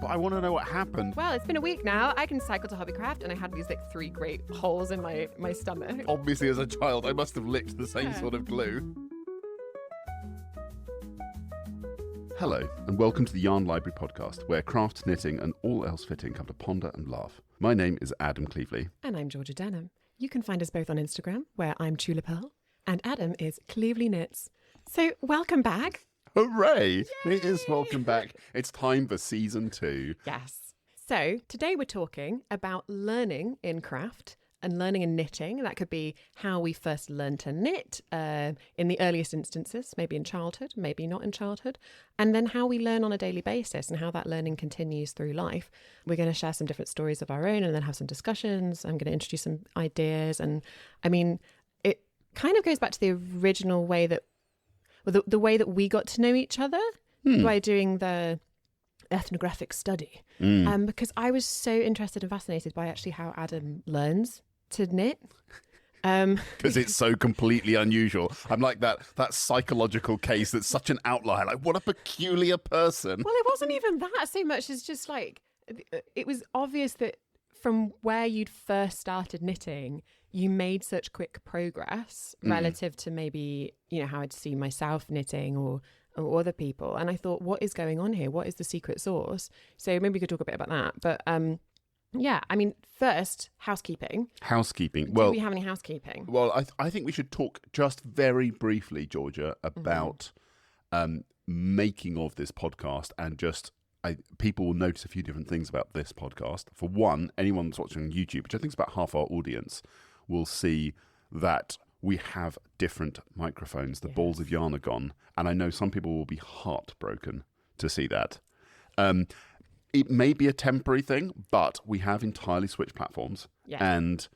but I want to know what happened. Well, it's been a week now. I can cycle to Hobbycraft, and I had these 3 great holes in my stomach. Obviously, as a child, I must have licked the same sort of glue. Hello, and welcome to the Yarn Library podcast, where craft, knitting, and all else fitting come to ponder and laugh. My name is Adam Cleveley. And I'm Georgia Denham. You can find us both on Instagram, where I'm Chula Pearl, and Adam is Cleveley Knits. So, welcome back. Hooray! Yay! It is welcome back. It's time for season 2. Yes. So, today we're talking about learning in craft and learning in knitting. That could be how we first learned to knit in the earliest instances, maybe in childhood, maybe not in childhood, and then how we learn on a daily basis and how that learning continues through life. We're going to share some different stories of our own and then have some discussions. I'm going to introduce some ideas. And I mean, it kind of goes back to the original way that, well, the way that we got to know each other by doing the ethnographic study. Because I was so interested and fascinated by actually how Adam learns to knit. Because it's so completely unusual. I'm like that psychological case that's such an outlier. Like, what a peculiar person. Well, it wasn't even that so much as just like, it was obvious that from where you'd first started knitting, you made such quick progress relative to maybe, you know, how I'd see myself knitting or other people. And I thought, what is going on here? What is the secret sauce? So maybe we could talk a bit about that. But yeah, I mean, first, housekeeping. Housekeeping. Do we have any housekeeping? Well, I think we should talk just very briefly, Georgia, about making of this podcast, and just people will notice a few different things about this podcast. For one, anyone that's watching on YouTube, which I think is about half our audience, will see that we have different microphones. The balls of yarn are gone. And I know some people will be heartbroken to see that. It may be a temporary thing, but we have entirely switched platforms. Yeah. And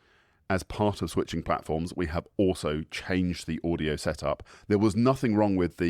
as part of switching platforms, we have also changed the audio setup. There was nothing wrong with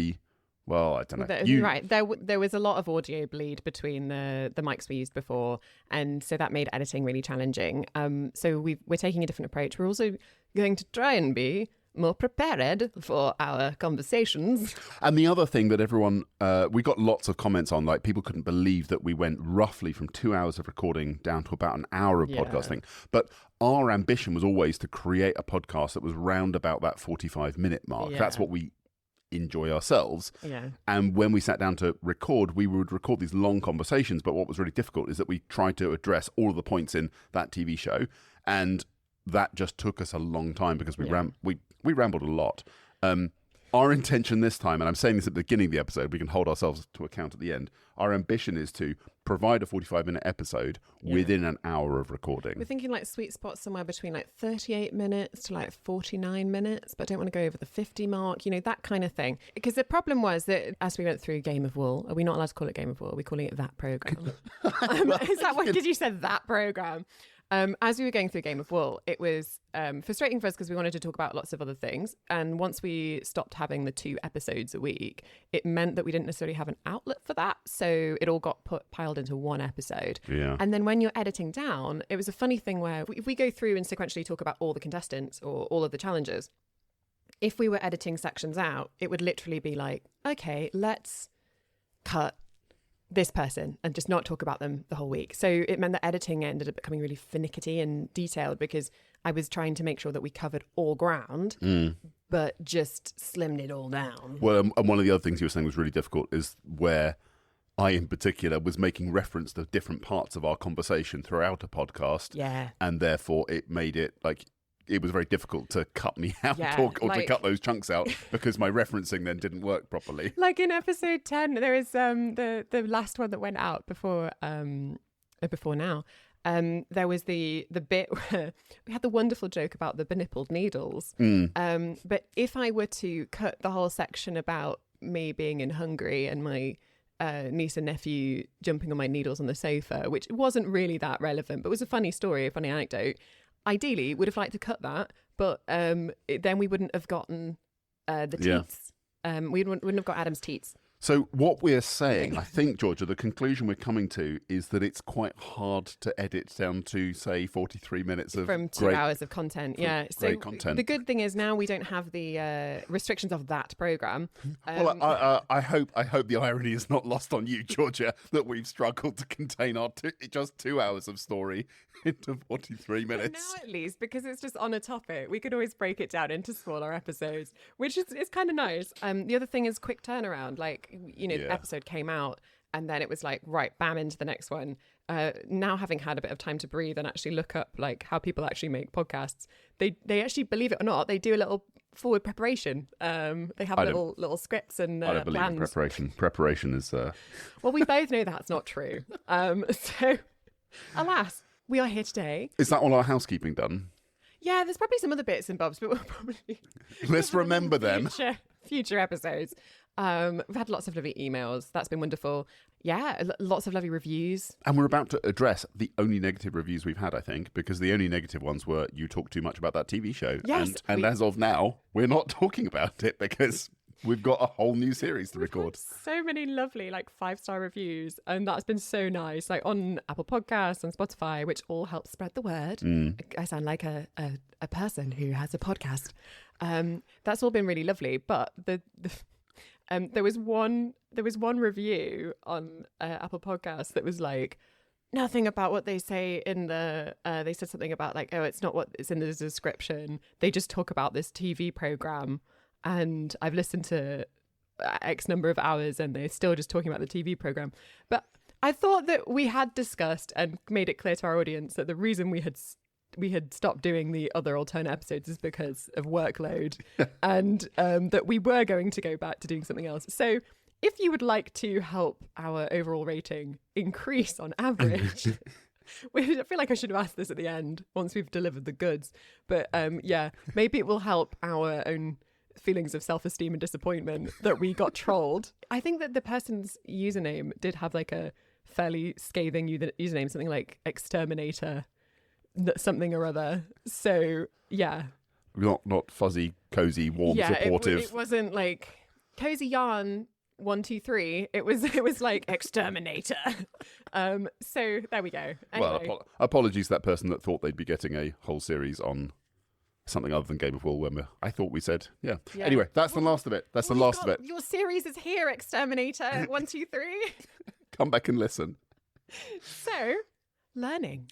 well, I don't know. Right. There was a lot of audio bleed between the mics we used before. And so that made editing really challenging. So we're taking a different approach. We're also going to try and be more prepared for our conversations. And the other thing that everyone, we got lots of comments on, like people couldn't believe that we went roughly from 2 hours of recording down to about an hour of podcasting. But our ambition was always to create a podcast that was round about that 45-minute mark. Yeah. That's what we enjoy ourselves. Yeah. And when we sat down to record, we would record these long conversations. But what was really difficult is that we tried to address all of the points in that TV show. And that just took us a long time because we rambled a lot. Our intention this time, and I'm saying this at the beginning of the episode, we can hold ourselves to account at the end. Our ambition is to provide a 45-minute episode within an hour of recording. We're thinking like sweet spots somewhere between like 38 minutes to like 49 minutes, but I don't want to go over the 50 mark, you know, that kind of thing. Because the problem was that as we went through Game of Wool, are we not allowed to call it Game of Wool? Are we calling it that programme? Is that what, did you say that programme? As we were going through Game of Wool, it was frustrating for us because we wanted to talk about lots of other things. And once we stopped having the 2 episodes a week, it meant that we didn't necessarily have an outlet for that. So it all got piled into one episode. Yeah. And then when you're editing down, it was a funny thing where if we go through and sequentially talk about all the contestants or all of the challenges, if we were editing sections out, it would literally be like, okay, let's cut this person and just not talk about them the whole week. So it meant that editing ended up becoming really finicky and detailed because I was trying to make sure that we covered all ground, but just slimmed it all down. Well, and one of the other things you were saying was really difficult is where I, in particular, was making reference to different parts of our conversation throughout a podcast. Yeah. And therefore it made it like, it was very difficult to cut me out to cut those chunks out because my referencing then didn't work properly. Like in episode 10, there is the last one that went out before now. There was the bit where we had the wonderful joke about the benippled needles. But if I were to cut the whole section about me being in Hungary and my niece and nephew jumping on my needles on the sofa, which wasn't really that relevant, but was a funny story, a funny anecdote, ideally would have liked to cut that, but then we wouldn't have gotten the teats. We wouldn't have got Adam's teats. So what we're saying, I think, Georgia, the conclusion we're coming to is that it's quite hard to edit down to, say, 43 minutes of from 2 hours of content. Yeah, so great content. The good thing is now we don't have the restrictions of that program. Well, I hope the irony is not lost on you, Georgia, that we've struggled to contain our just 2 hours of story into 43 minutes. Now at least, because it's just on a topic, we could always break it down into smaller episodes, which is kind of nice. The other thing is quick turnaround. Like, the episode came out and then it was like, right, bam, into the next one. Now having had a bit of time to breathe and actually look up like how people actually make podcasts, they actually, believe it or not, they do a little forward preparation. They have little scripts and I don't believe in plans. preparation. Preparation is... Well, we both know that's not true. So, alas, we are here today. Is that all our housekeeping done? Yeah, there's probably some other bits and bobs, but we'll probably... Let's remember them. Future episodes. We've had lots of lovely emails. That's been wonderful. Yeah, lots of lovely reviews. And we're about to address the only negative reviews we've had, I think, because the only negative ones were you talk too much about that TV show. Yes, and as of now, we're not talking about it because we've got a whole new series to record. So many lovely 5-star reviews, and that's been so nice. Like on Apple Podcasts, on Spotify, which all helps spread the word. I sound like a person who has a podcast. That's all been really lovely. But there was one review on Apple Podcasts that was like nothing about what they say in the. They said something about it's not what it's in the description. They just talk about this TV program, and I've listened to X number of hours, and they're still just talking about the TV program. But I thought that we had discussed and made it clear to our audience that the reason we had stopped doing the other alternate episodes is because of workload and that we were going to go back to doing something else. So if you would like to help our overall rating increase on average, I feel like I should have asked this at the end once we've delivered the goods. But maybe it will help our own feelings of self-esteem and disappointment that we got trolled. I think that the person's username did have a fairly scathing username, something like Exterminator something or other. So yeah, not fuzzy, cozy, warm, supportive. It wasn't like cozy yarn 1 2 3. It was like Exterminator. So there we go. Anyway. Well, apologies to that person that thought they'd be getting a whole series on something other than Game of Wool when I thought we said yeah. Anyway, that's the last of it. That's the last of it. Your series is here, Exterminator 1 2 3. Come back and listen. So Learning.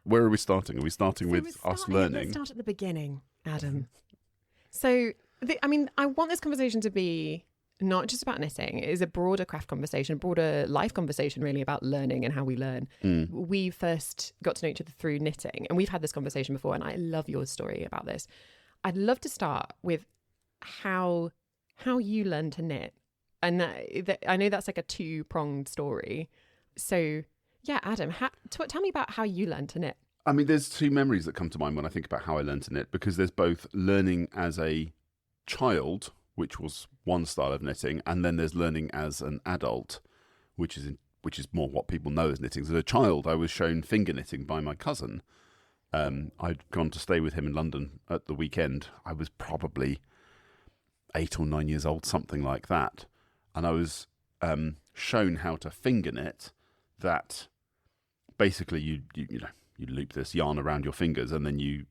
Where are we starting? Are we starting with us learning? Let's start at the beginning, Adam. So, I want this conversation to be not just about knitting. It is a broader craft conversation, broader life conversation, really, about learning and how we learn. We first got to know each other through knitting, and we've had this conversation before, and I love your story about this. I'd love to start with how you learn to knit. And I know that's like a two-pronged story. So... yeah, Adam, tell me about how you learned to knit. I mean, there's two memories that come to mind when I think about how I learned to knit, because there's both learning as a child, which was one style of knitting, and then there's learning as an adult, which is more what people know as knitting. As a child, I was shown finger knitting by my cousin. I'd gone to stay with him in London at the weekend. I was probably 8 or 9 years old, something like that. And I was shown how to finger knit that... basically, you loop this yarn around your fingers, and then you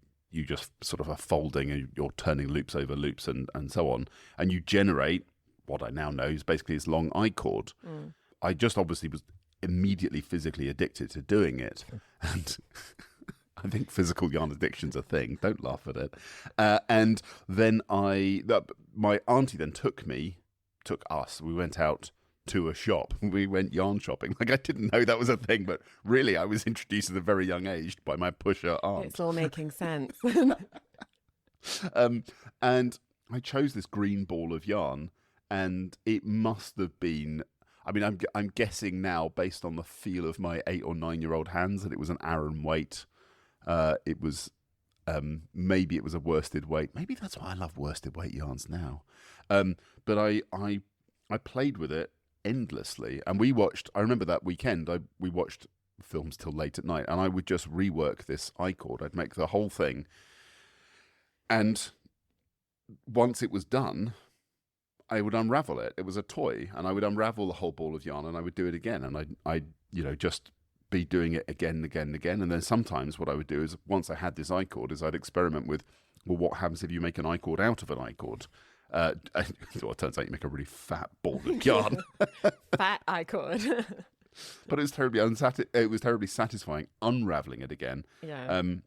just sort of are folding, and you're turning loops over loops and so on, and you generate what I now know is basically this long I-cord. I just obviously was immediately physically addicted to doing it, and I think physical yarn addiction's a thing. Don't laugh at it. And then my auntie then took us. We went out to a shop. We went yarn shopping. I didn't know that was a thing, but really I was introduced at a very young age by my pusher aunt. It's all making sense. And I chose this green ball of yarn, and it must have been, I'm guessing now based on the feel of my 8 or 9 year old hands that it was an Aran weight. It was maybe it was a worsted weight. Maybe that's why I love worsted weight yarns now. But I played with it endlessly, and I remember that weekend we watched films till late at night, and I would just rework this I-cord. I'd make the whole thing, and once it was done, I would unravel it. It was a toy, and I would unravel the whole ball of yarn, and I would do it again, and I'd just be doing it again and again and again. And then sometimes what I would do is, once I had this I-cord, is I'd experiment with, well, what happens if you make an I-cord out of an I-cord? Well, it turns out you make a really fat ball of yarn. Fat I-cord. But it was terribly satisfying unraveling it again. Yeah. And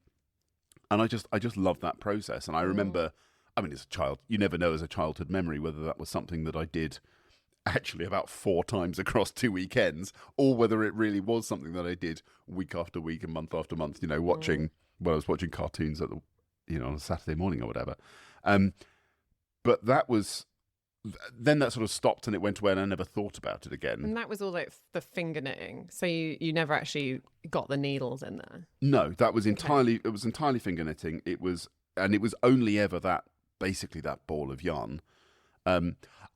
I just loved that process. And I remember, I mean, as a child, you never know as a childhood memory whether that was something that I did actually about 4 times across 2 weekends, or whether it really was something that I did week after week and month after month, watching, when I was watching cartoons on a Saturday morning or whatever. But then that sort of stopped and it went away, and I never thought about it again. And that was all like the finger knitting. So you never actually got the needles in there? No, that was entirely, it was entirely finger knitting. It was only ever basically that ball of yarn.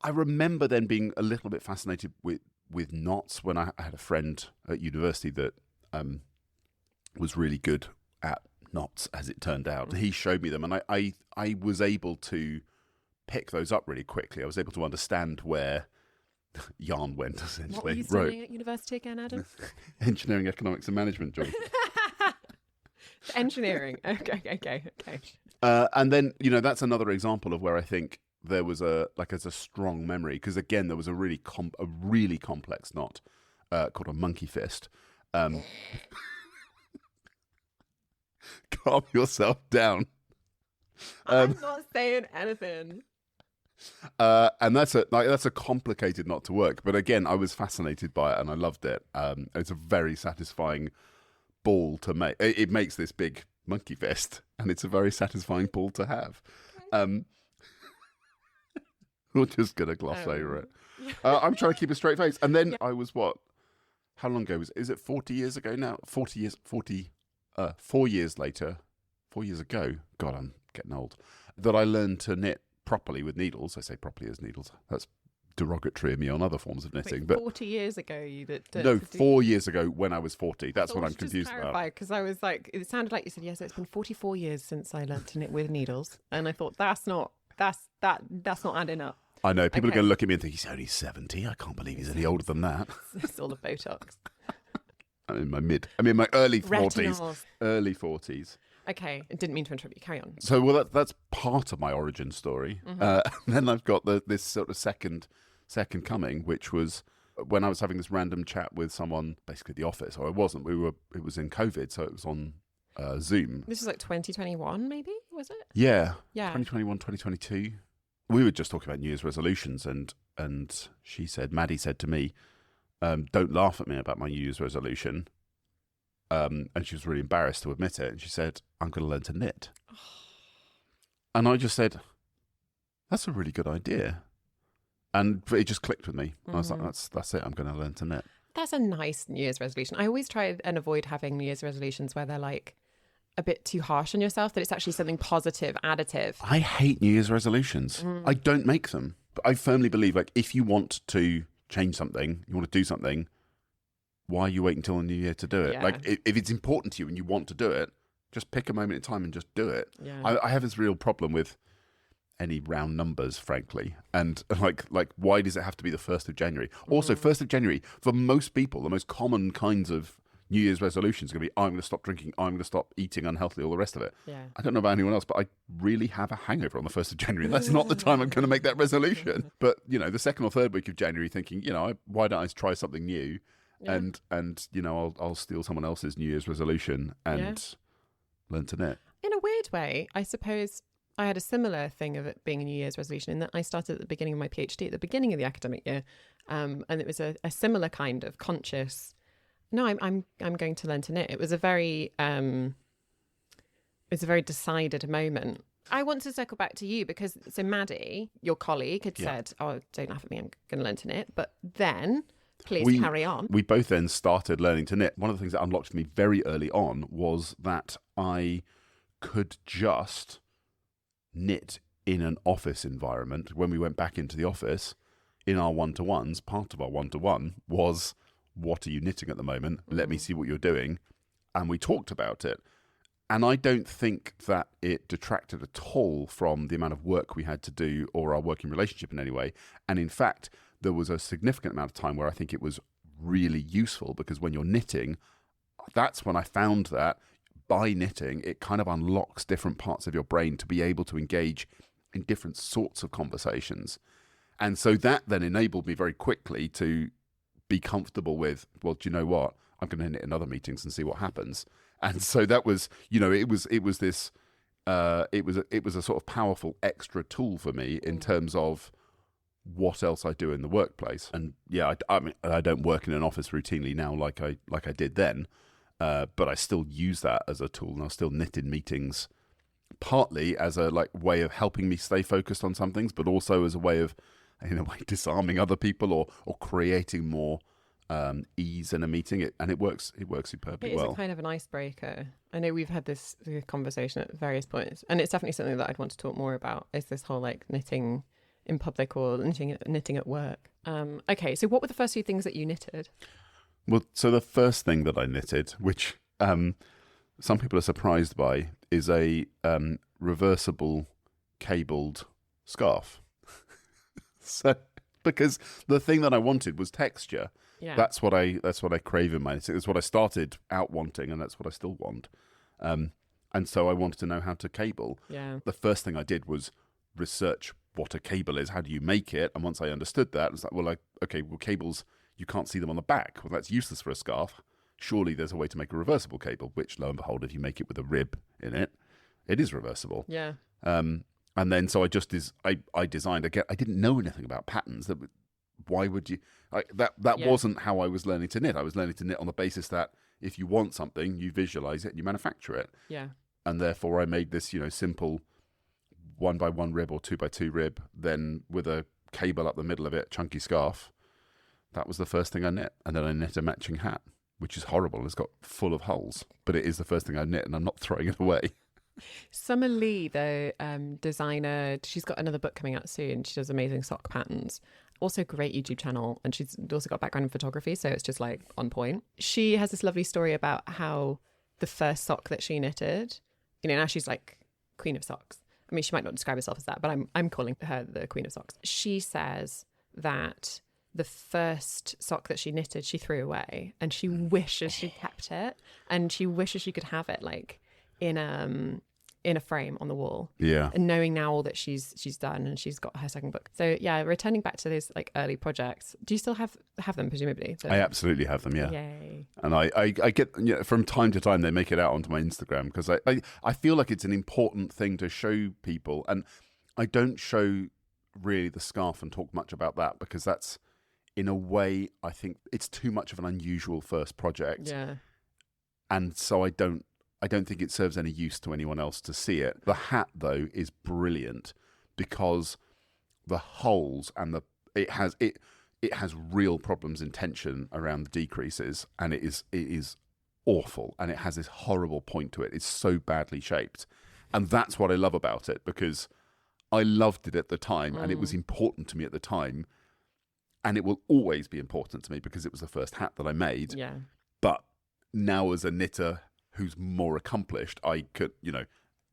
I remember then being a little bit fascinated with knots when I had a friend at university that was really good at knots, as it turned out. He showed me them, and I was able to pick those up really quickly. I was able to understand where yarn went, essentially. What were you studying at university again, Adam? Engineering, economics and management, George. Engineering. Okay. And then, that's another example of where I think there was a strong memory, because again, there was a really complex knot called a monkey fist. Calm yourself down. I'm not saying anything. And that's a complicated knot to work, but again, I was fascinated by it and I loved it. It's a very satisfying ball to make. It makes this big monkey fist, and it's a very satisfying ball to have. We're just gonna gloss over it. I'm trying to keep a straight face. And then I was how long ago was it? Is it 40 years ago now? 4 years later, 4 years ago. God, I'm getting old. That I learned to knit properly with needles. I say properly as needles. That's derogatory of me on other forms of knitting. Wait, but 40 years ago you did. No, 4 years ago when I was 40. That's what I'm confused about. Because I was like, it sounded like you said, yes, it's been 44 years since I learned to knit with needles, and I thought that's not adding up. I know people are going to look at me and think he's only 70. I can't believe he's any older than that. It's all the Botox. I'm in my early 40s. Retinols. Early 40s. Okay, I didn't mean to interrupt you. Carry on. So, that's part of my origin story. And then I've got this sort of second coming, which was when I was having this random chat with someone, basically at the office. Or I wasn't. It was in COVID, so it was on Zoom. This was like 2021, maybe, was it? Yeah. Yeah. 2021, 2022. We were just talking about New Year's resolutions, and Maddie said to me, don't laugh at me about my New Year's resolution. And she was really embarrassed to admit it. And she said, I'm going to learn to knit. And I just said, that's a really good idea. And it just clicked with me. I was like, that's it. I'm going to learn to knit. That's a nice New Year's resolution. I always try and avoid having New Year's resolutions where they're like a bit too harsh on yourself, that it's actually something positive, additive. I hate New Year's resolutions. I don't make them. But I firmly believe, like, if you want to change something, you want to do something, why are you waiting until the new year to do it? Yeah. Like, if it's important to you and you want to do it, just pick a moment in time and just do it. Yeah. I have this real problem with any round numbers, frankly. And like why does it have to be the 1st of January? Also, 1st of January, for most people, the most common kinds of New Year's resolutions are going to be, I'm going to stop drinking, I'm going to stop eating unhealthily, all the rest of it. Yeah. I don't know about anyone else, but I really have a hangover on the 1st of January. That's not the time I'm going to make that resolution. But, the 2nd or 3rd week of January, thinking, why don't I try something new? Yeah. And I'll steal someone else's New Year's resolution and learn to knit. In a weird way, I suppose I had a similar thing of it being a New Year's resolution in that I started at the beginning of my PhD, at the beginning of the academic year. And it was a similar kind of conscious, no, I'm going to learn to knit. It was a very decided moment. I want to circle back to you because, so Maddie, your colleague, had said, oh, don't laugh at me, I'm going to learn to knit. But then, please carry on. We both then started learning to knit. One of the things that unlocked for me very early on was that I could just knit in an office environment. When we went back into the office, in our one-to-ones, part of our one-to-one was, what are you knitting at the moment? Let me see what you're doing. And we talked about it. And I don't think that it detracted at all from the amount of work we had to do or our working relationship in any way. And in fact, there was a significant amount of time where I think it was really useful, because when you're knitting, that's when I found that by knitting, it kind of unlocks different parts of your brain to be able to engage in different sorts of conversations. And so that then enabled me very quickly to be comfortable with, well, do you know what? I'm going to knit in other meetings and see what happens. And so that was, it was a sort of powerful extra tool for me in terms of what else I do in the workplace. And yeah, I mean, I don't work in an office routinely now like I did then, but I still use that as a tool, and I'll still knit in meetings, partly as a way of helping me stay focused on some things, but also as a way of, in a way, disarming other people or creating more ease in a meeting. It works superbly well. It is a kind of an icebreaker. I know we've had this conversation at various points, and it's definitely something that I'd want to talk more about, is this whole knitting in public or knitting at work. Okay, so what were the first few things that you knitted? Well, so the first thing that I knitted, which some people are surprised by, is a reversible cabled scarf. So, because the thing that I wanted was texture. Yeah. That's what I crave in my knitting. It's what I started out wanting, and that's what I still want. And so I wanted to know how to cable. Yeah. The first thing I did was research what a cable is. How do you make it? And once I understood that, it's like, cables, you can't see them on the back. Well, that's useless for a scarf. Surely there's a way to make a reversible cable, which, lo and behold, if you make it with a rib in it, it is reversible. Yeah. And then so I designed. Again, I didn't know anything about patterns. Why would you? That wasn't how I was learning to knit. I was learning to knit on the basis that if you want something, you visualize it and you manufacture it. Yeah. And therefore, I made this simple 1x1 rib or 2x2 rib, then with a cable up the middle of it, chunky scarf. That was the first thing I knit. And then I knit a matching hat, which is horrible. It's got full of holes, but it is the first thing I knit, and I'm not throwing it away. Summer Lee, the designer, she's got another book coming out soon. She does amazing sock patterns. Also great YouTube channel, and she's also got a background in photography, so it's just on point. She has this lovely story about how the first sock that she knitted, now she's queen of socks. I mean, she might not describe herself as that, but I'm calling her the queen of socks. She says that the first sock that she knitted, she threw away, and she wishes she kept it, and she wishes she could have it in a frame on the wall. Yeah. And knowing now all that she's done, and she's got her second book. So yeah, returning back to those early projects, do you still have them, presumably? I absolutely have them, yeah. Yay. And I get, from time to time they make it out onto my Instagram, because I feel like it's an important thing to show people. And I don't show really the scarf and talk much about that, because that's, in a way, I think it's too much of an unusual first project. Yeah. And so I don't think it serves any use to anyone else to see it. The hat, though, is brilliant, because the holes and it has real problems in tension around the decreases, and it is awful, and it has this horrible point to it. It's so badly shaped, and that's what I love about it, because I loved it at the time, and it was important to me at the time, and it will always be important to me because it was the first hat that I made. Yeah. But now, as a knitter who's more accomplished, I could,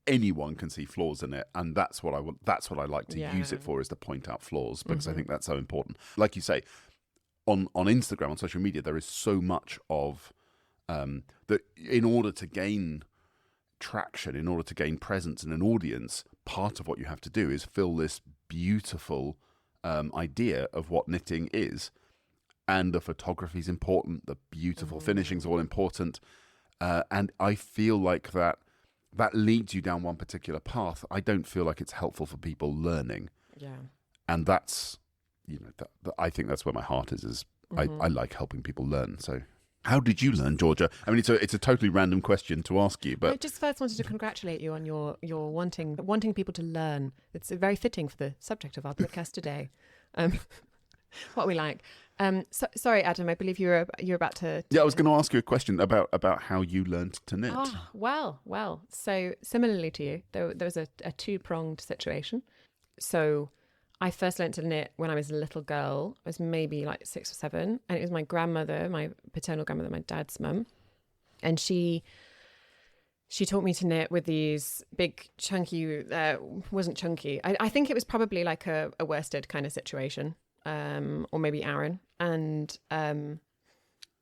anyone can see flaws in it, and that's what I like to use it for, is to point out flaws, because I think that's so important. Like you say, on Instagram, on social media, there is so much of that. In order to gain traction, in order to gain presence in an audience, part of what you have to do is fill this beautiful idea of what knitting is, and the photography is important, the beautiful finishing is all important. And I feel like that leads you down one particular path. I don't feel like it's helpful for people learning. Yeah. And that's, I think that's where my heart is I like helping people learn. So how did you learn, Georgia? I mean, it's a totally random question to ask you, but I just first wanted to congratulate you on your wanting people to learn. It's very fitting for the subject of our podcast today. What we like. Sorry, Adam, I believe you're about to... Yeah, I was going to ask you a question about how you learned to knit. Oh, well. So similarly to you, there was a two-pronged situation. So I first learned to knit when I was a little girl. I was maybe 6 or 7. And it was my grandmother, my paternal grandmother, my dad's mum. And she she taught me to knit with these big chunky, wasn't chunky. I think it was probably like a worsted kind of situation, or maybe Aran. And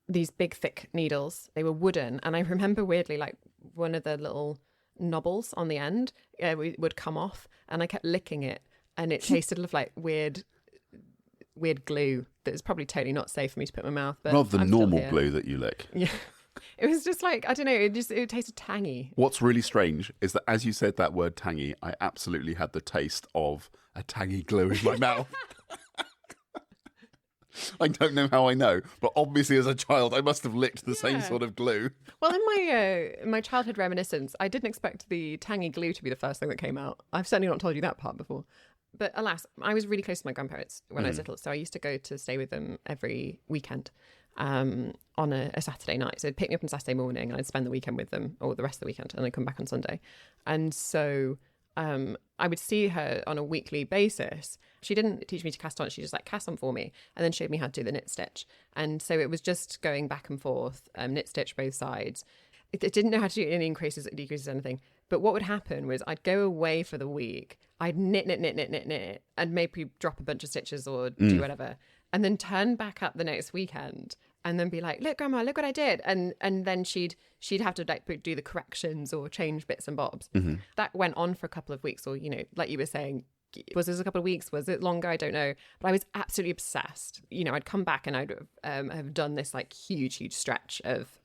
these big thick needles, they were wooden. And I remember weirdly, like one of the little knobbles on the end would come off, and I kept licking it, and it tasted of like weird glue that was probably totally not safe for me to put in my mouth. But rather than normal glue that you lick. Yeah. It was just like, I don't know, it tasted tangy. What's really strange is that as you said that word tangy, I absolutely had the taste of a tangy glue in my mouth. I don't know how I know, but obviously as a child I must have licked the same sort of glue. Well, in my childhood reminiscence, I didn't expect the tangy glue to be the first thing that came out. I've certainly not told you that part before. But alas, I was really close to my grandparents when I was little, so I used to go to stay with them every weekend on a Saturday night. So they'd pick me up on Saturday morning, and I'd spend the weekend with them, or the rest of the weekend, and I'd come back on Sunday. And so I would see her on a weekly basis. She didn't teach me to cast on, she just like cast on for me, and then showed me how to do the knit stitch. And so it was just going back and forth, knit stitch both sides. It didn't know how to do any increases or decreases or anything. But what would happen was I'd go away for the week, I'd knit, and maybe drop a bunch of stitches or do whatever, and then turn back up the next weekend and then be like, look, Grandma, look what I did. And then she'd have to like do the corrections or change bits and bobs. That went on for a couple of weeks, or, you know, like you were saying, was this a couple of weeks? Was it longer? I don't know. But I was absolutely obsessed. You know, I'd come back and I'd have done this like huge stretch of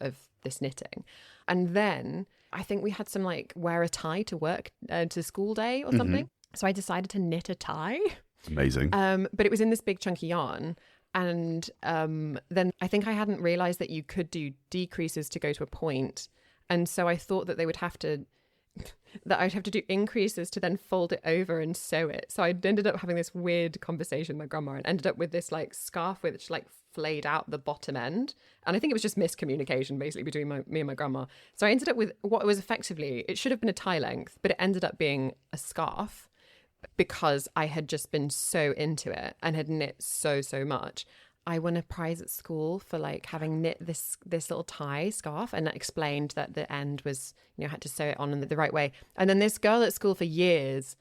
this knitting. And then I think we had some like wear a tie to work, to school day or something. So I decided to knit a tie. Amazing. But it was in this big chunky yarn. And then I think I hadn't realized that you could do decreases to go to a point. And so I thought that I'd have to do increases to then fold it over and sew it. So I ended up having this weird conversation with my grandma and ended up with this like scarf which like flayed out the bottom end. And I think it was just miscommunication basically between me and my grandma. So I ended up with what was effectively, it should have been a tie length, but it ended up being a scarf because I had just been so into it and had knit so much. I won a prize at school for like having knit this little tie scarf, and that explained that the end was, you know, had to sew it on in the right way. And then this girl at school for years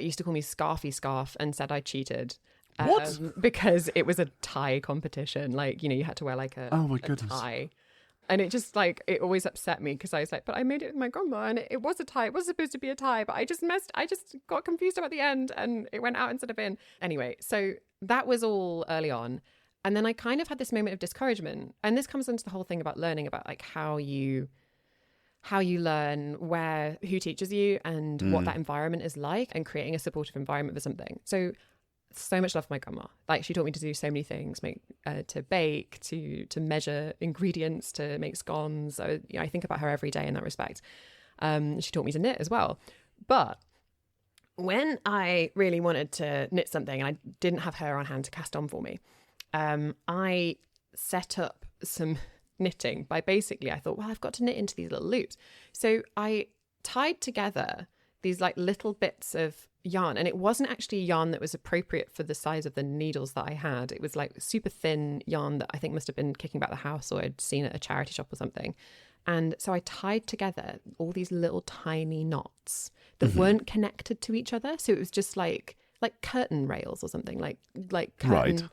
used to call me Scarfy Scarf and said I cheated. What? Because it was a tie competition. Like, you know, you had to wear like a tie. And it just like, it always upset me because I was like, but I made it with my grandma and it was a tie. It was supposed to be a tie, but I just got confused about the end and it went out instead of in. Anyway, so that was all early on. And then I kind of had this moment of discouragement. And this comes into the whole thing about learning, about like how you learn, who teaches you and what that environment is like, and creating a supportive environment for something. So much love for my grandma. Like, she taught me to do so many things, to bake, to measure ingredients, to make scones. I think about her every day in that respect. She taught me to knit as well. But when I really wanted to knit something and I didn't have her on hand to cast on for me, I set up some knitting by basically, I thought, well, I've got to knit into these little loops. So I tied together these like little bits of yarn, and it wasn't actually yarn that was appropriate for the size of the needles that I had. It was like super thin yarn that I think must have been kicking about the house, or I'd seen at a charity shop or something. And so I tied together all these little tiny knots that weren't connected to each other. So it was just like curtain rails or something, like curtain,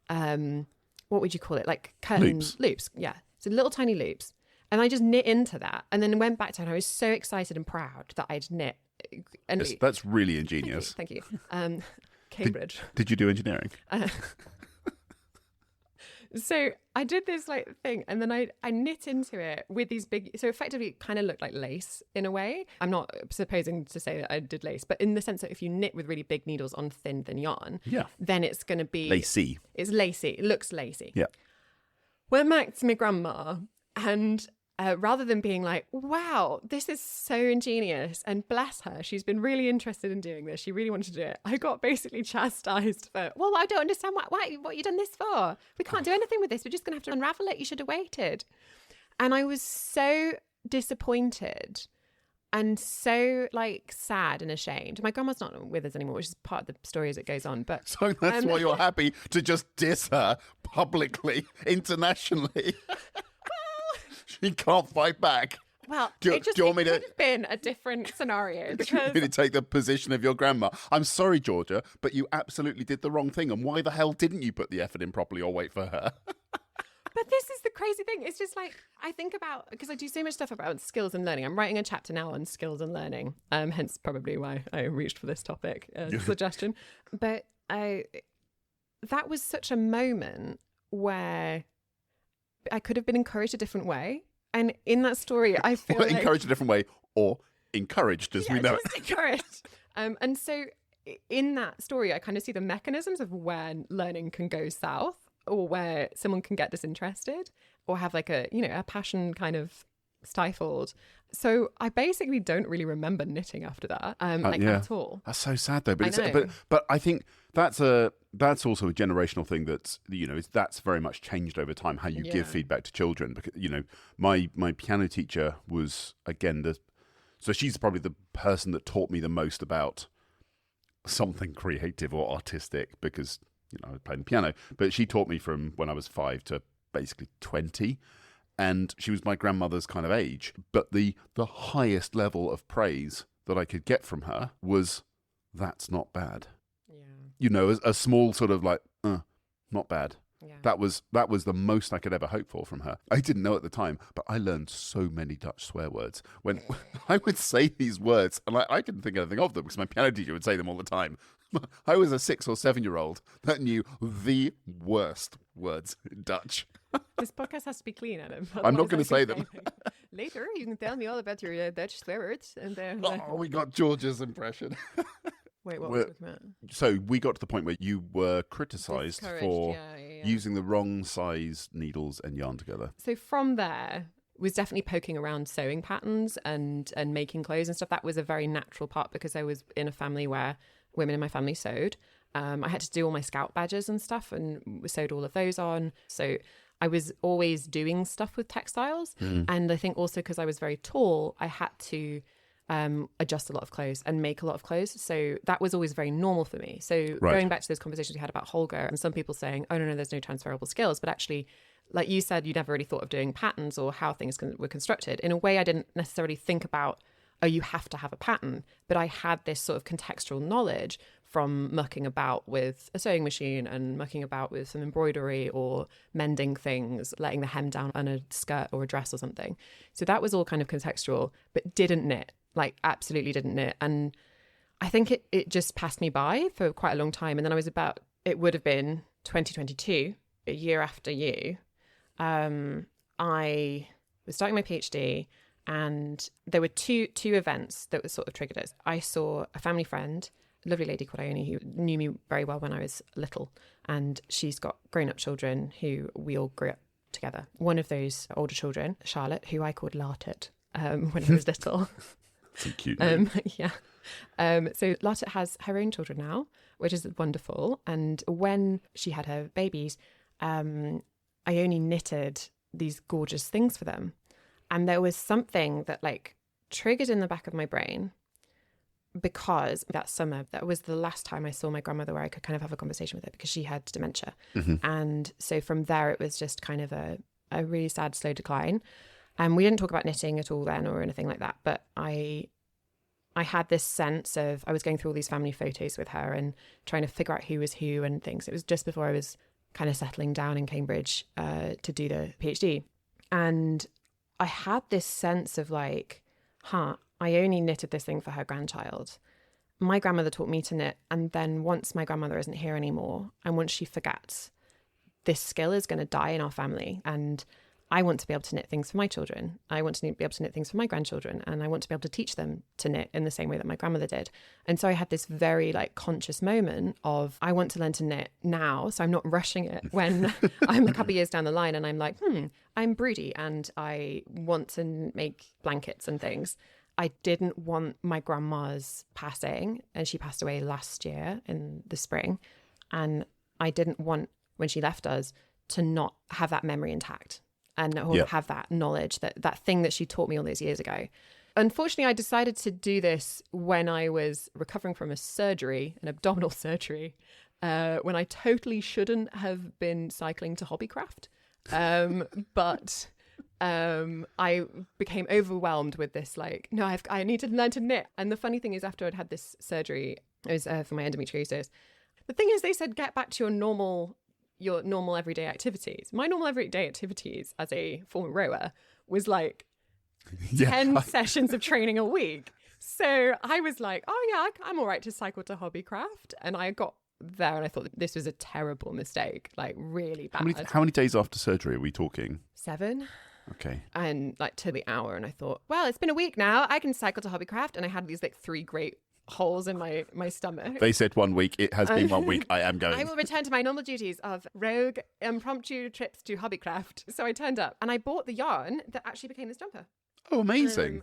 right. What would you call it? Like curtain loops. Yeah. So little tiny loops. And I just knit into that and then went back to it. And I was so excited and proud that I'd knit. And yes, that's really ingenious. Thank you. Cambridge. Did you do engineering? So I did this like thing, and then I knit into it with these big, so effectively it kind of looked like lace in a way. I'm not supposing to say that I did lace, but in the sense that if you knit with really big needles on thin yarn, then it's going to be lacy. It's lacy. It looks lacy. Yeah. Went back to my grandma, and rather than being like, wow, this is so ingenious, and bless her, she's been really interested in doing this, she really wanted to do it, I got basically chastised for, well, I don't understand what you done this for. We can't do anything with this. We're just going to have to unravel it. You should have waited. And I was so disappointed and so like sad and ashamed. My grandma's not with us anymore, which is part of the story as it goes on. But so that's why you're happy to just diss her publicly, internationally. She can't fight back. Well, Do it you want me to- could have been a different scenario Do you want because me to take the position of your grandma? I'm sorry, Georgia, but you absolutely did the wrong thing. And why the hell didn't you put the effort in properly or wait for her? But this is the crazy thing. It's just like, I think about, because I do so much stuff about skills and learning. I'm writing a chapter now on skills and learning, hence probably why I reached for this topic as a suggestion. But that was such a moment where I could have been encouraged a different way. And in that story, I feel Well, like... encouraged a different way or encouraged as we know just it. encouraged. And so in that story, I kind of see the mechanisms of when learning can go south, or where someone can get disinterested or have like a passion kind of stifled. So I basically don't really remember knitting after that at all. That's so sad though. But I know. but I think that's also a generational thing that's very much changed over time, how you give feedback to children. Because my piano teacher was again so she's probably the person that taught me the most about something creative or artistic, because I was playing the piano, but she taught me from when I was 5 to basically 20, and she was my grandmother's kind of age. But the highest level of praise that I could get from her was, "That's not bad." Yeah. A small sort of like, not bad. Yeah. That was the most I could ever hope for from her. I didn't know at the time, but I learned so many Dutch swear words. When I would say these words, and I couldn't think anything of them because my piano teacher would say them all the time. I was a 6 or 7-year-old that knew the worst words in Dutch. This podcast has to be clean, Adam. I'm not going to say them. Later, you can tell me all about your Dutch swear words. And we got George's impression. Wait, what was it about? So we got to the point where you were criticised for using the wrong size needles and yarn together. So from there, was definitely poking around sewing patterns and making clothes and stuff. That was a very natural part because I was in a family where women in my family sewed. I had to do all my scout badges and stuff and sewed all of those on. So I was always doing stuff with textiles. And I think also because I was very tall, I had to adjust a lot of clothes and make a lot of clothes. So that was always very normal for me. So going back to those conversations we had about Holger and some people saying, oh, no, there's no transferable skills. But actually, like you said, you never really thought of doing patterns or how things were constructed. In a way, I didn't necessarily think about, oh, you have to have a pattern. But I had this sort of contextual knowledge from mucking about with a sewing machine and mucking about with some embroidery or mending things, letting the hem down on a skirt or a dress or something. So that was all kind of contextual, but didn't knit, like absolutely didn't knit. And I think it just passed me by for quite a long time. And then it would have been 2022, a year after you. I was starting my PhD, and there were two events that were sort of triggered us. I saw a family friend, a lovely lady called Ione, who knew me very well when I was little, and she's got grown-up children who we all grew up together. One of those older children, Charlotte, who I called Lartet when I was little. That's a cute name. Yeah. So Lartet has her own children now, which is wonderful. And when she had her babies, I only knitted these gorgeous things for them. And there was something that like triggered in the back of my brain, because that summer, that was the last time I saw my grandmother where I could kind of have a conversation with her, because she had dementia. And so from there, it was just kind of a really sad, slow decline. And we didn't talk about knitting at all then or anything like that. But I had this sense of, I was going through all these family photos with her and trying to figure out who was who and things. It was just before I was kind of settling down in Cambridge to do the PhD. And I had this sense of like, I only knitted this thing for her grandchild. My grandmother taught me to knit. And then once my grandmother isn't here anymore, and once she forgets, this skill is going to die in our family. And I want to be able to knit things for my children. I want to be able to knit things for my grandchildren. And I want to be able to teach them to knit in the same way that my grandmother did. And so I had this very like conscious moment of, I want to learn to knit now. So I'm not rushing it when I'm a couple of years down the line and I'm like, I'm broody and I want to make blankets and things. I didn't want my grandma's passing, and she passed away last year in the spring. And I didn't want, when she left us, to not have that memory intact and have that knowledge, that thing that she taught me all those years ago. Unfortunately, I decided to do this when I was recovering from an abdominal surgery, when I totally shouldn't have been cycling to Hobbycraft. But I became overwhelmed with this, like, no, I need to learn to knit. And the funny thing is, after I'd had this surgery, it was for my endometriosis. The thing is, they said, get back to your normal everyday activities. My normal everyday activities as a former rower was like 10 sessions of training a week. So I was like, oh yeah, I'm all right to cycle to Hobbycraft. And I got there and I thought this was a terrible mistake, like really bad. How many days after surgery are we talking? 7. Okay. And like to the hour. And I thought, well, it's been a week now. I can cycle to Hobbycraft. And I had these like 3 great holes in my stomach. They said 1 week. It has been 1 week. I am going. I will return to my normal duties of rogue impromptu trips to Hobbycraft. So I turned up and I bought the yarn that actually became this jumper. Oh, amazing.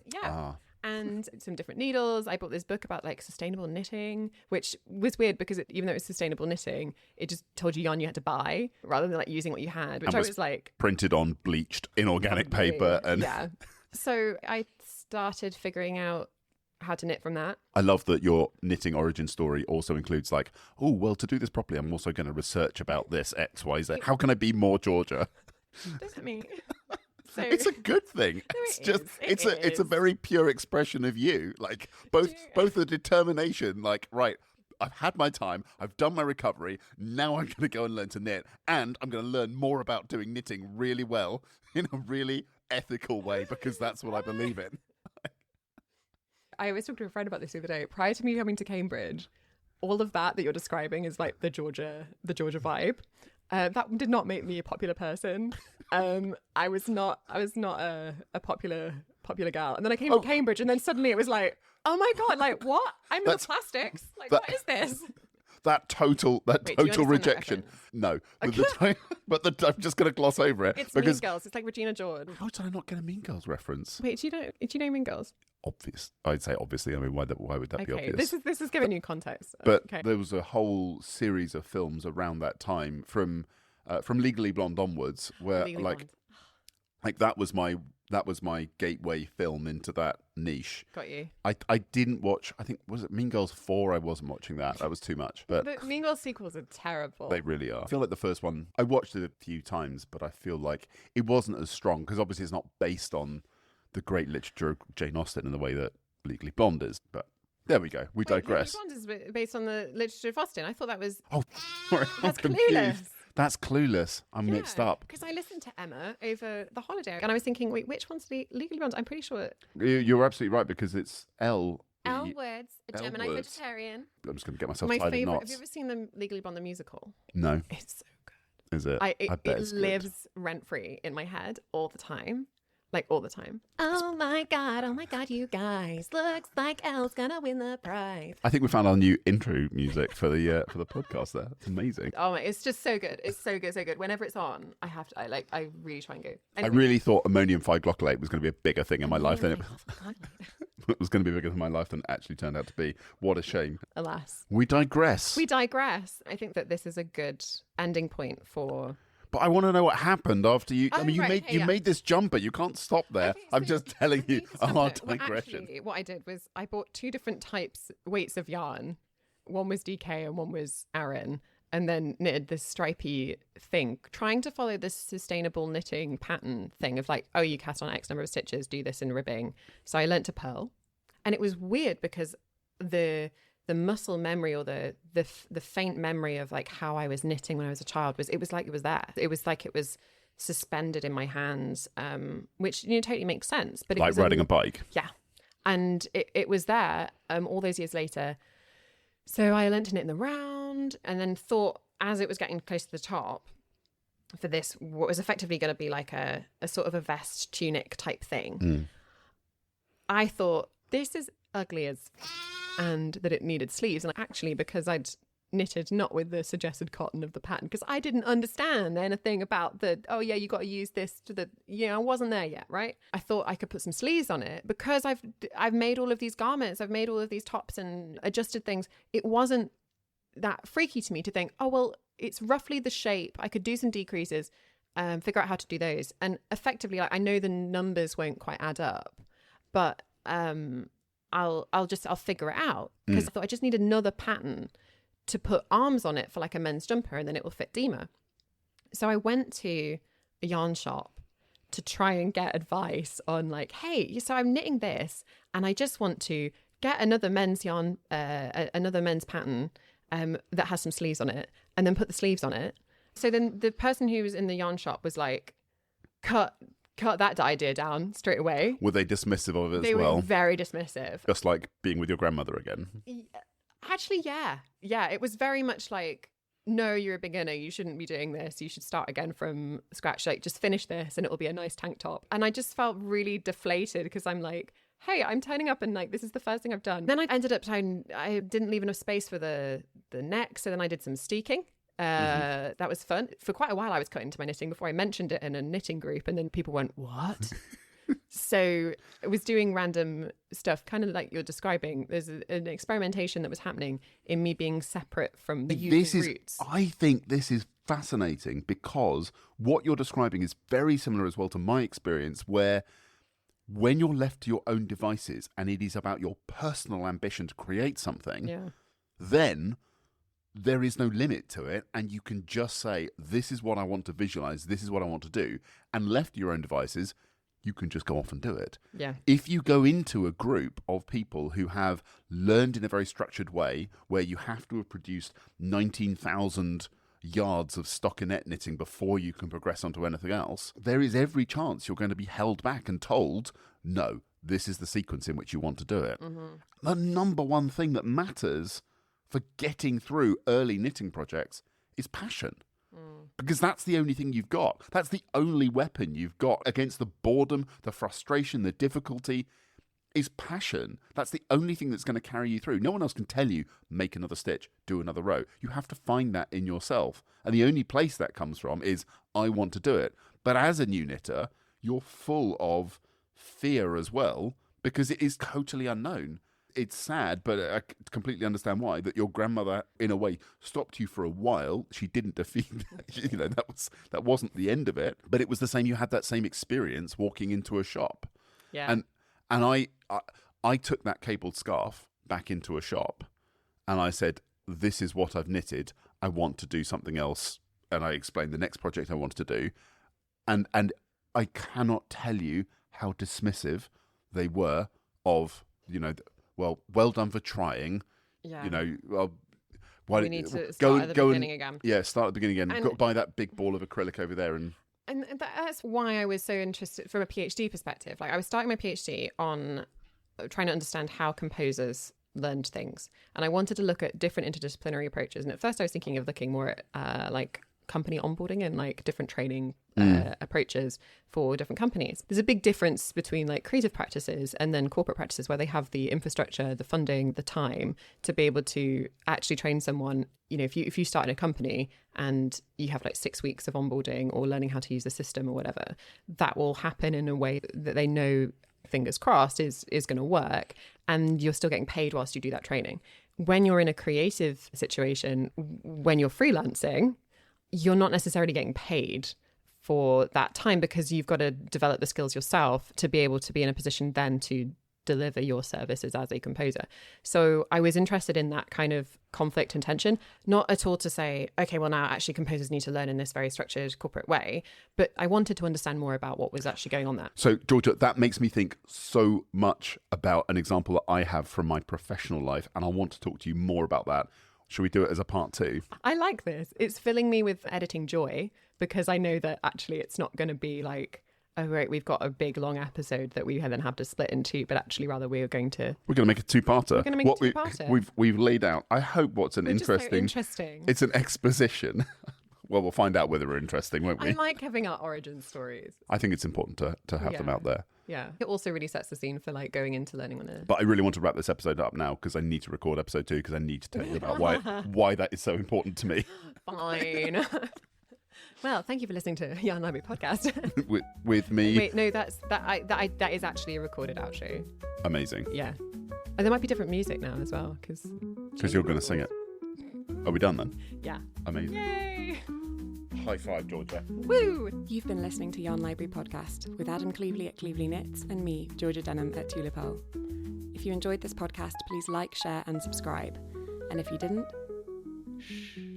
And some different needles. I bought this book about like sustainable knitting, which was weird because even though it was sustainable knitting, it just told you yarn you had to buy rather than like using what you had, which I was like... printed on bleached inorganic paper. And yeah. So I started figuring out how to knit from that. I love that your knitting origin story also includes like, oh, well, to do this properly, I'm also going to research about this X, Y, Z. How can I be more Georgia? Doesn't mean... So, it's a good thing. It's a very pure expression of you. Like both the determination, like, right, I've had my time, I've done my recovery, now I'm going to go and learn to knit, and I'm going to learn more about doing knitting really well in a really ethical way because that's what I believe in. I was talking to a friend about this the other day. Prior to me coming to Cambridge, all of that you're describing is like the Georgia vibe. That did not make me a popular person. I was not a popular gal. And then I came to Cambridge, and then suddenly it was like, oh my god, like what? I'm in the plastics. Like what is this? That total rejection. No, okay. but I'm just going to gloss over it. It's Mean Girls. It's like Regina George. How did I not get a Mean Girls reference? Wait, do you know Mean Girls? Obvious. I'd say obviously. I mean, why would that be obvious? This is giving you context. But there was a whole series of films around that time from Legally Blonde onwards, where Legally Blonde. that was my gateway film into that niche. Got you. I didn't watch. I think was it Mean Girls 4? I wasn't watching that. That was too much. But the Mean Girls sequels are terrible. They really are. I feel like the first one I watched it a few times, but I feel like it wasn't as strong because obviously it's not based on the great literature of Jane Austen in the way that Legally Blonde is. But there we go. We digress. Legally Blonde is based on the literature of Austen. I thought that was... Oh, sorry. That's Clueless. That's Clueless. I'm mixed up. Because I listened to Emma over the holiday and I was thinking, wait, which one's Legally Blonde? I'm pretty sure... You're absolutely right because it's Elle Woods, a Gemini vegetarian. I'm just going to get myself My tied in favourite. knots. Have you ever seen the Legally Blonde the musical? No. It's so good. Is it? I bet it's it lives rent-free in my head all the time. Like all the time. Oh my god, you guys. Looks like Elle's gonna win the prize. I think we found our new intro music for the podcast there. It's amazing. Oh my, it's just so good. It's so good, so good. Whenever it's on, I really try and go. Anyway. I really thought ammonium thiglycolate was going to be a bigger thing in my life than it was going to be bigger in my life than it actually turned out to be. What a shame. Alas. We digress. I think that this is a good ending point for... But I want to know what happened after you. I mean, you made this jumper. You can't stop there. Okay, I'm just telling you our digression. Well, actually, what I did was I bought 2 different weights of yarn. One was DK and one was Aran, and then knitted this stripy thing, trying to follow this sustainable knitting pattern thing of like, oh, you cast on X number of stitches, do this in ribbing. So I learnt to purl, and it was weird because the muscle memory or the faint memory of like how I was knitting when I was a child it was like it was there. It was like it was suspended in my hands, which totally makes sense. But like it was riding a bike. Yeah, and it was there all those years later. So I learned to knit in the round, and then thought as it was getting close to the top for this, what was effectively going to be like a sort of a vest tunic type thing. I thought this is ugly as. And that it needed sleeves. And actually, because I'd knitted not with the suggested cotton of the pattern, because I didn't understand anything about you got to use this to I wasn't there yet, right? I thought I could put some sleeves on it because I've made all of these garments, I've made all of these tops and adjusted things. It wasn't that freaky to me to think, oh, well, it's roughly the shape. I could do some decreases, figure out how to do those. And effectively, I know the numbers won't quite add up, but I'll figure it out because I thought I just need another pattern to put arms on it for like a men's jumper and then it will fit Dima. So I went to a yarn shop to try and get advice on like, hey, so I'm knitting this and I just want to get another men's yarn, another men's pattern that has some sleeves on it, and then put the sleeves on it. So then the person who was in the yarn shop was like, cut that idea down straight away. Were they dismissive of it They as well? were very dismissive. Just like being with your grandmother again. Actually, yeah. Yeah, it was very much like, no, you're a beginner. You shouldn't be doing this. You should start again from scratch. Like, just finish this and it'll be a nice tank top. And I just felt really deflated because I'm like, hey, I'm turning up and like, this is the first thing I've done. Then I ended up I didn't leave enough space for the neck. So then I did some steeking. That was fun. For quite a while, I was cutting to my knitting before I mentioned it in a knitting group. And then people went, what? So I was doing random stuff, kind of like you're describing. There's an experimentation that was happening in me being separate from the usual roots. I think this is fascinating because what you're describing is very similar as well to my experience, where when you're left to your own devices and it is about your personal ambition to create something, then there is no limit to it, and you can just say, this is what I want to visualize, this is what I want to do, and left to your own devices, you can just go off and do it. Yeah. If you go into a group of people who have learned in a very structured way, where you have to have produced 19,000 yards of stockinette knitting before you can progress onto anything else, there is every chance you're going to be held back and told, no, this is the sequence in which you want to do it. Mm-hmm. The number one thing that matters for getting through early knitting projects is passion. Because that's the only thing you've got. That's the only weapon you've got against the boredom, the frustration, the difficulty, is passion. That's the only thing that's going to carry you through. No one else can tell you, make another stitch, do another row. You have to find that in yourself. And the only place that comes from is, I want to do it. But as a new knitter, you're full of fear as well, because it is totally unknown. It's sad, but I completely understand why, that your grandmother, in a way, stopped you for a while. She didn't defeat, that wasn't the end of it. But it was the same. You had that same experience walking into a shop. Yeah. And I took that cabled scarf back into a shop and I said, this is what I've knitted. I want to do something else. And I explained the next project I wanted to do. And I cannot tell you how dismissive they were of, well done for trying. Yeah. Well, why we need to start at the beginning again. Yeah, start at the beginning again. Go buy that big ball of acrylic over there and that's why I was so interested from a PhD perspective. Like, I was starting my PhD on trying to understand how composers learned things. And I wanted to look at different interdisciplinary approaches. And at first I was thinking of looking more at like company onboarding and like different training approaches for different companies. There's a big difference between like creative practices and then corporate practices, where they have the infrastructure, the funding, the time to be able to actually train someone. If you start in a company and you have like 6 weeks of onboarding or learning how to use the system or whatever, that will happen in a way that they know, fingers crossed, is going to work, and you're still getting paid whilst you do that training. When you're in a creative situation, when you're freelancing, you're not necessarily getting paid for that time, because you've got to develop the skills yourself to be able to be in a position then to deliver your services as a composer. So I was interested in that kind of conflict and tension, not at all to say, okay, well, now actually composers need to learn in this very structured corporate way, but I wanted to understand more about what was actually going on there. So, Georgia, that makes me think so much about an example that I have from my professional life, and I want to talk to you more about that. Should we do it as a part 2? I like this. It's filling me with editing joy, because I know that actually it's not going to be like, oh, right, we've got a big, long episode that we then have to split in 2, but actually rather we're going to make it 2-parter. We're going to make it 2-parter. We've laid out, I hope, what's an interesting... It's an exposition. Well, we'll find out whether we're interesting, won't we? I like having our origin stories. I think it's important to have them out there. Yeah. It also really sets the scene for like going into learning on it. But I really want to wrap this episode up now, because I need to record episode 2, because I need to tell you about why that is so important to me. Fine. Well, thank you for listening to Yarn Library Podcast. with me. Wait, no, that is actually a recorded outro. Amazing. Yeah. And there might be different music now as well, because you're going to sing it. Are we done then? Yeah. Amazing. Yay! High five, Georgia. Woo! You've been listening to Yarn Library Podcast with Adam Cleveley at Cleveley Knits and me, Georgia Denham at Tulipole. If you enjoyed this podcast, please like, share and subscribe. And if you didn't, shh.